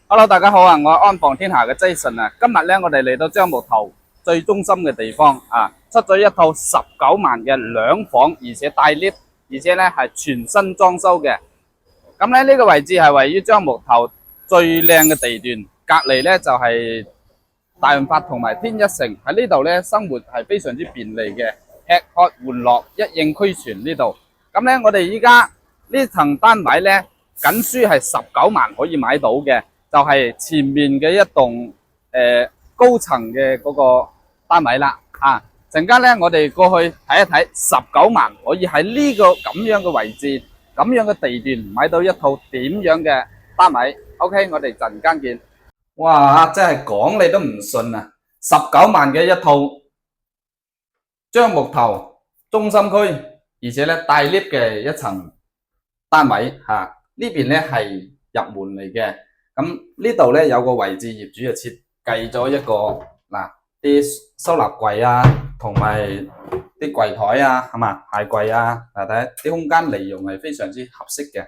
Hello，大家好啊！我係安放天下嘅 Jason 啊。今日咧，我哋嚟到樟木頭最中心嘅地方啊，出咗一套19萬嘅兩房，而且帶 lift，而且咧係全新裝修嘅。咁咧呢個位置係位於樟木頭最靚嘅地段，隔離咧就係大潤發同埋天一城。喺呢度咧生活係非常之便利嘅，吃喝玩樂一應俱全呢度。咁咧我哋依家呢層單位咧，僅需係19萬可以買到嘅。就係前面嘅一棟高層嘅嗰個單位啦啊！陣間咧，我哋過去睇一睇19萬可以喺呢個咁樣嘅位置、咁樣嘅地段買到一套點樣嘅單位。OK，我哋陣間見。哇！真係講你都唔信啊！19萬嘅一套樟木頭中心區，而且咧帶 lift 嘅一層單位嚇，呢邊咧係入門嚟嘅。咁呢度咧有個位置，業主就設計咗一個嗱啲收納櫃啊，同埋啲櫃台啊，係嘛鞋櫃啊，睇睇啲空間利用係非常之合適嘅。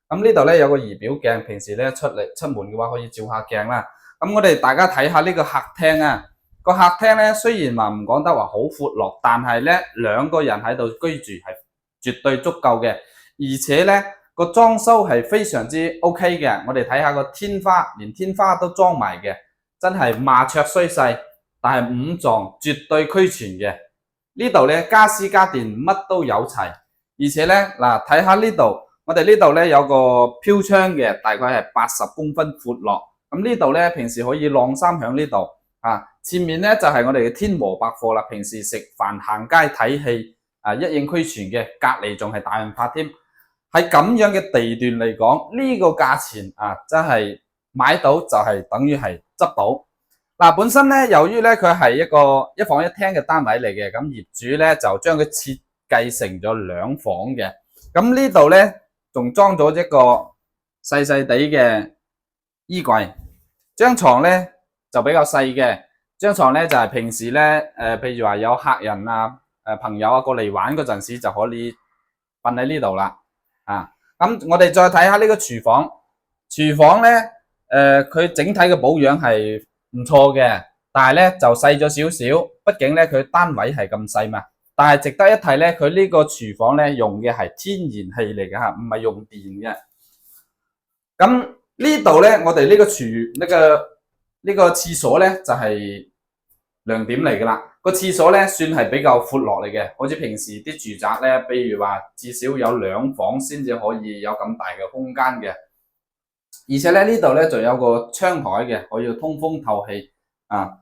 咁呢度咧有個儀表鏡，平時咧出門嘅話可以照下鏡啦。咁我哋大家睇下呢個客廳啊，個客廳咧雖然話唔講得話好闊落，但係咧兩個人喺度居住係絕對足夠嘅，而且咧個裝修係非常之 OK 嘅。我哋睇下個天花，連天花都裝埋嘅，真係麻雀雖細，但係五臟絕對俱全嘅。呢度咧家私家電乜都有齊，而且咧嗱睇下呢度，我哋呢度咧有個飄窗嘅，大概係80公分闊落。咁呢度咧平時可以晾衫響呢度啊。前面咧就係我哋嘅天和百貨啦，平時食飯行街睇戲啊一應俱全嘅。隔離仲係大潤發添。喺咁樣嘅地段嚟講，呢個價錢啊，真係買到就係等於係執到。嗱，本身咧，由於咧佢係一個一房一廳嘅單位嚟嘅，咁業主咧就將佢設計成咗兩房嘅。咁呢度咧仲裝咗一個細細地嘅衣櫃，張床咧就比較細嘅。張床咧就係平時咧譬如話有客人啊、朋友啊過嚟玩嗰陣時就可以瞓喺呢度啦。啊，咁我哋再睇下呢個廚房，廚房咧，佢整體嘅保養係唔錯嘅，但係咧就細咗少少，畢竟咧佢單位係咁細嘛。但係值得一提咧，佢呢個廚房咧用嘅係天然氣嚟嘅吓，唔係用電嘅。咁呢度咧，我哋呢個廁所咧就係亮點嚟噶啦。個廁所咧算係比較闊落嚟嘅，好似平時啲住宅咧，比如話至少有兩房先至可以有咁大嘅空間嘅。而且咧呢度咧仲有個窗台嘅，可以通風透氣啊。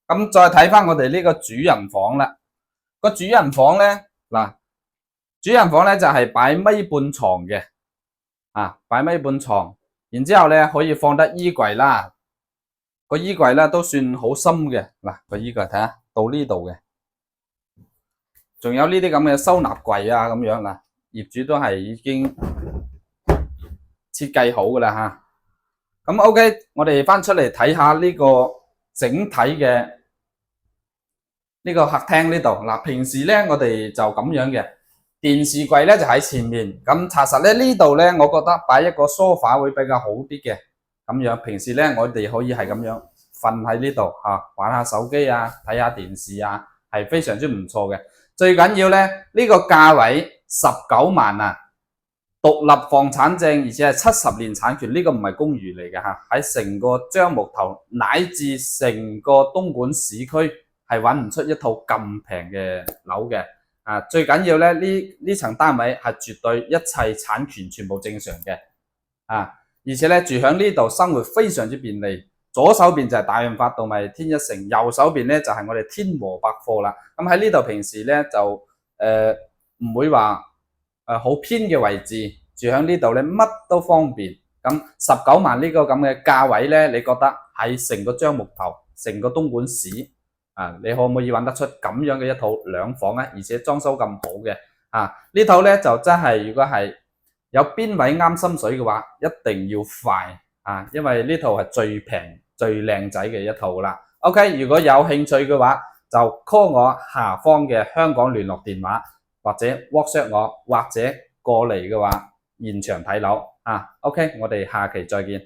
咁再睇翻我哋呢個主人房啦，個主人房咧嗱，主人房咧就係擺米半床嘅啊，擺米半床，然之後咧可以放得衣櫃啦。個衣櫃咧都算好深嘅，嗱個衣櫃睇下到呢度嘅，仲有呢啲咁嘅收納櫃啊咁樣嗱，業主都係已經設計好噶啦吓。咁 OK， 我哋翻出嚟睇下呢個整體嘅呢個客廳呢度嗱，平時咧我哋就咁樣嘅，電視櫃咧就喺前面，咁查實咧呢度咧，我覺得擺一個梳化會比較好啲嘅。咁樣平時咧，我哋可以係咁樣瞓喺呢度嚇，玩下手機啊，睇下電視啊，係非常之唔錯嘅。最緊要咧，呢個價位19萬啊，獨立房產證，而且係70年產權，呢個唔係公寓嚟嘅嚇。喺成個樟木頭乃至成個東莞市區係揾唔出一套咁平嘅樓嘅。啊，最緊要咧呢層單位係絕對一切產權全部正常嘅啊！而且咧住喺呢度生活非常之便利，左手邊就係大潤發同埋天一城，右手邊咧就係我哋天和百貨啦。咁喺呢度平時咧就唔會話好偏嘅位置，住喺呢度咧乜都方便。咁19萬呢個咁嘅價位咧，你覺得喺成個樟木頭、成個東莞市啊，你可唔可以揾得出咁樣嘅一套兩房咧？而且裝修咁好嘅啊，呢套咧就真係如果係有邊位啱心水嘅話，一定要快啊！因為呢套係最平最靚仔嘅一套啦。OK， 如果有興趣嘅話，就 call 我下方嘅香港聯絡電話，或者 WhatsApp 我，或者過嚟嘅話現場睇樓啊。OK， 我哋下期再見。